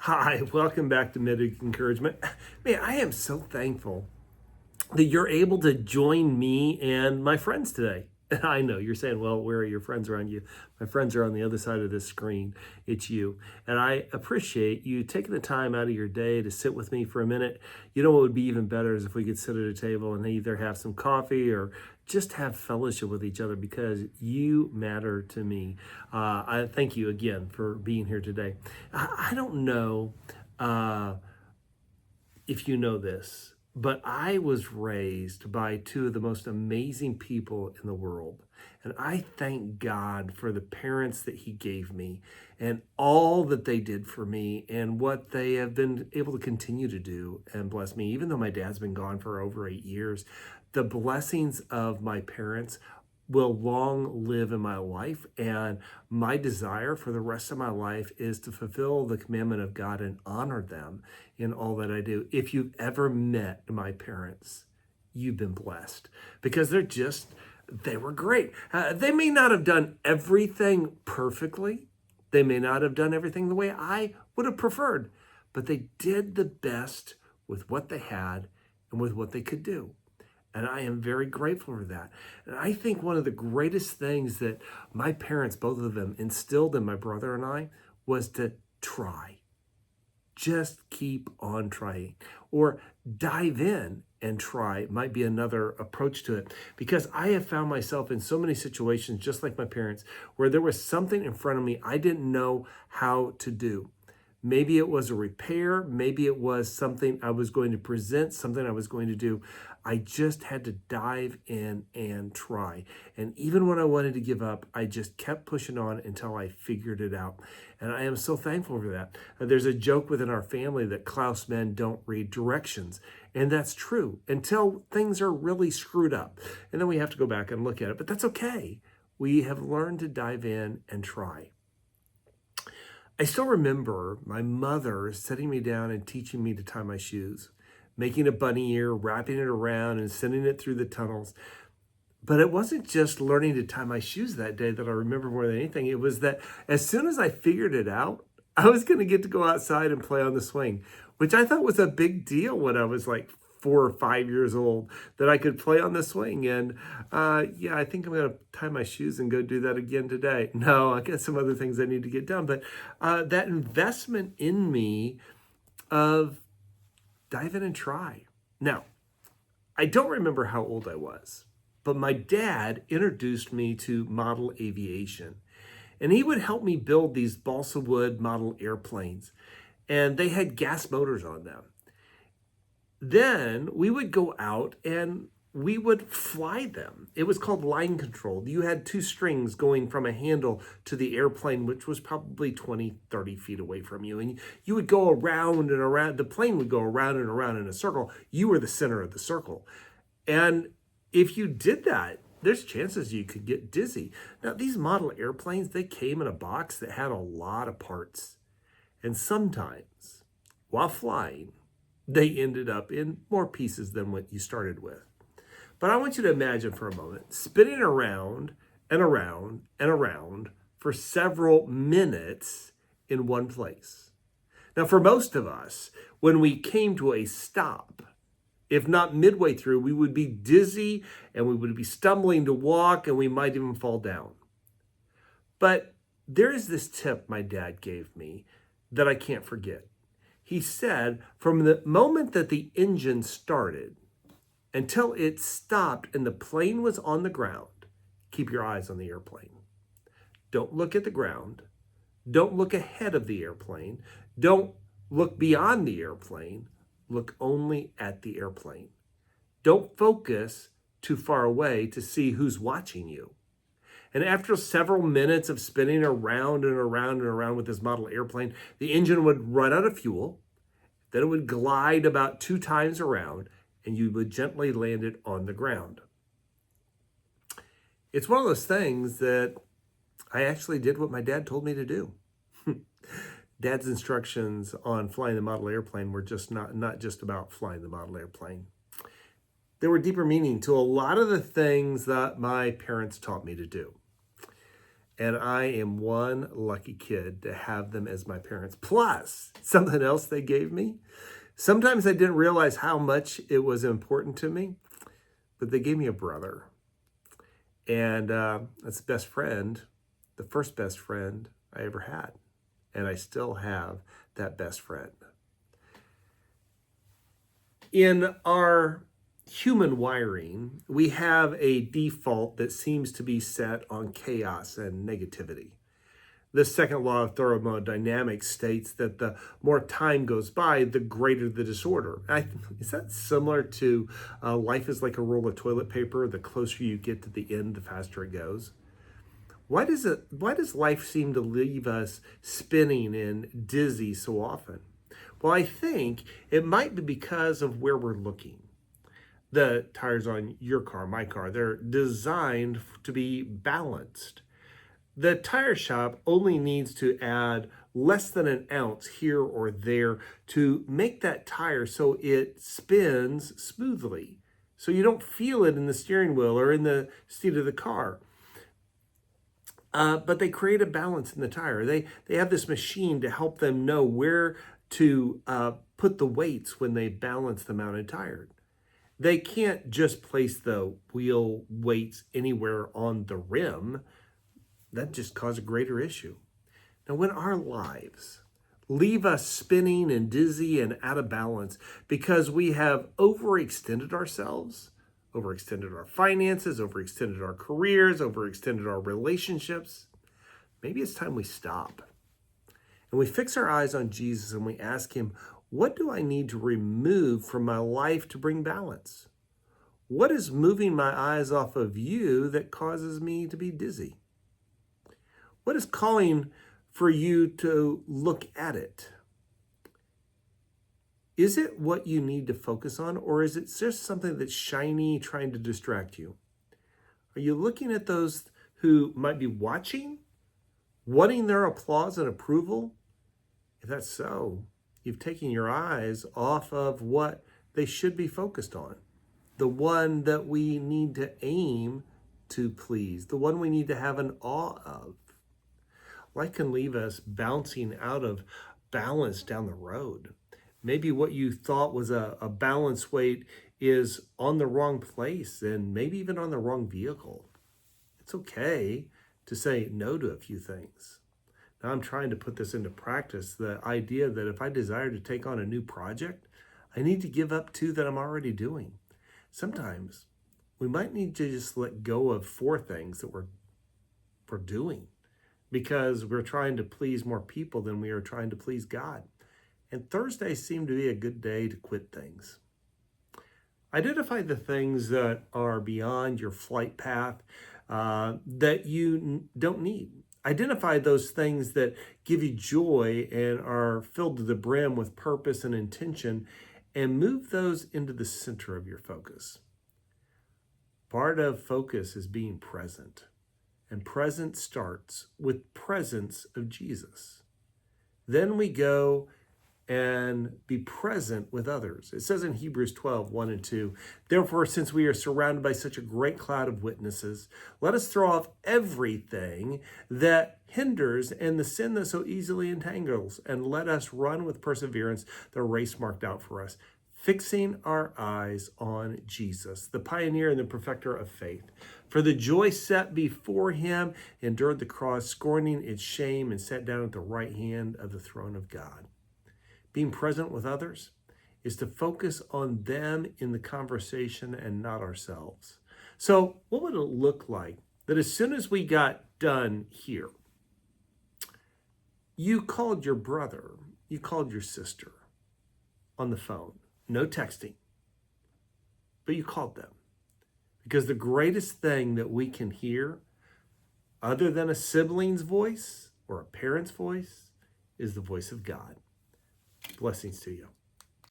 Hi, welcome back to Midweek Encouragement. Man, I am so thankful that you're able to join me and my friends today. I know you're saying, well, where are your friends around you? My friends are on the other side of this screen. It's you. And I appreciate you taking the time out of your day to sit with me for a minute. You know what would be even better is if we could sit at a table and either have some coffee or just have fellowship with each other because you matter to me. I thank you again for being here today. I don't know uh, if you know this, but I was raised by two of the most amazing people in the world. And I thank God for the parents that He gave me and all that they did for me and what they have been able to continue to do and bless me. Even though my dad's been gone for over 8 years, the blessings of my parents will long live in my life. And my desire for the rest of my life is to fulfill the commandment of God and honor them in all that I do. If you've ever met my parents, you've been blessed because they were great. They may not have done everything perfectly. They may not have done everything the way I would have preferred, but they did the best with what they had and with what they could do. And I am very grateful for that. And I think one of the greatest things that my parents, both of them, instilled in my brother and I was to try. Just keep on trying. Or dive in and try might be another approach to it. Because I have found myself in so many situations, just like my parents, where there was something in front of me I didn't know how to do. Maybe it was a repair. Maybe it was something I was going to present, something I was going to do. I just had to dive in and try. And even when I wanted to give up, I just kept pushing on until I figured it out. And I am so thankful for that. There's a joke within our family that Klaus men don't read directions. And that's true until things are really screwed up. And then we have to go back and look at it. But that's okay. We have learned to dive in and try. I still remember my mother sitting me down and teaching me to tie my shoes, making a bunny ear, wrapping it around and sending it through the tunnels. But it wasn't just learning to tie my shoes that day that I remember more than anything. It was that as soon as I figured it out, I was going to get to go outside and play on the swing, which I thought was a big deal when I was like 4 or 5 years old, that I could play on the swing. And I think I'm going to tie my shoes and go do that again today. No, I got some other things I need to get done. But that investment in me of dive in and try. Now, I don't remember how old I was, but my dad introduced me to model aviation. And he would help me build these balsa wood model airplanes. And they had gas motors on them. Then we would go out and we would fly them. It was called line control. You had two strings going from a handle to the airplane, which was probably 20, 30 feet away from you. And you would go around and around. The plane would go around and around in a circle. You were the center of the circle. And if you did that, there's chances you could get dizzy. Now, these model airplanes, they came in a box that had a lot of parts. And sometimes, while flying, they ended up in more pieces than what you started with. But I want you to imagine for a moment spinning around and around and around for several minutes in one place. Now, for most of us, when we came to a stop, if not midway through, we would be dizzy and we would be stumbling to walk and we might even fall down. But there is this tip my dad gave me that I can't forget. He said, from the moment that the engine started until it stopped and the plane was on the ground, keep your eyes on the airplane. Don't look at the ground. Don't look ahead of the airplane. Don't look beyond the airplane. Look only at the airplane. Don't focus too far away to see who's watching you. And after several minutes of spinning around and around and around with this model airplane, the engine would run out of fuel. Then it would glide about 2 times around, and you would gently land it on the ground. It's one of those things that I actually did what my dad told me to do. Dad's instructions on flying the model airplane were just not just about flying the model airplane. There were deeper meaning to a lot of the things that my parents taught me to do. And I am one lucky kid to have them as my parents. Plus, something else they gave me. Sometimes I didn't realize how much it was important to me, but they gave me a brother. And that's the best friend, the first best friend I ever had. And I still have that best friend. In our human wiring, we have a default that seems to be set on chaos and negativity. The second law of thermodynamics states that the more time goes by, the greater the disorder. Is that similar to life is like a roll of toilet paper? The closer you get to the end, the faster it goes. Why does life seem to leave us spinning and dizzy so often? Well, I think it might be because of where we're looking. The tires on your car, my car, they're designed to be balanced. The tire shop only needs to add less than an ounce here or there to make that tire so it spins smoothly, so you don't feel it in the steering wheel or in the seat of the car. But they create a balance in the tire. They have this machine to help them know where to put the weights when they balance the mounted tire. They can't just place the wheel weights anywhere on the rim. That just causes a greater issue. Now, when our lives leave us spinning and dizzy and out of balance because we have overextended ourselves, overextended our finances, overextended our careers, overextended our relationships, maybe it's time we stop. And we fix our eyes on Jesus and we ask him, what do I need to remove from my life to bring balance? What is moving my eyes off of you that causes me to be dizzy? What is calling for you to look at it? Is it what you need to focus on, or is it just something that's shiny trying to distract you? Are you looking at those who might be watching, wanting their applause and approval? If that's so, you've taken your eyes off of what they should be focused on, the one that we need to aim to please, the one we need to have an awe of. Life can leave us bouncing out of balance down the road. Maybe what you thought was a balance weight is on the wrong place and maybe even on the wrong vehicle. It's okay to say no to a few things. Now I'm trying to put this into practice, the idea that if I desire to take on a new project, I need to give up two that I'm already doing. Sometimes we might need to just let go of 4 things that we're doing because we're trying to please more people than we are trying to please God. And Thursdays seem to be a good day to quit things. Identify the things that are beyond your flight path that you don't need. Identify those things that give you joy and are filled to the brim with purpose and intention, and move those into the center of your focus. Part of focus is being present, and presence starts with presence of Jesus. Then we go and be present with others. It says in Hebrews 12, 1 and 2, therefore, since we are surrounded by such a great cloud of witnesses, let us throw off everything that hinders and the sin that so easily entangles, and let us run with perseverance the race marked out for us, fixing our eyes on Jesus, the pioneer and the perfecter of faith. For the joy set before him, endured the cross, scorning its shame, and sat down at the right hand of the throne of God. Being present with others is to focus on them in the conversation and not ourselves. So what would it look like that as soon as we got done here, you called your brother, you called your sister on the phone, no texting, but you called them? Because the greatest thing that we can hear, other than a sibling's voice or a parent's voice, is the voice of God. Blessings to you.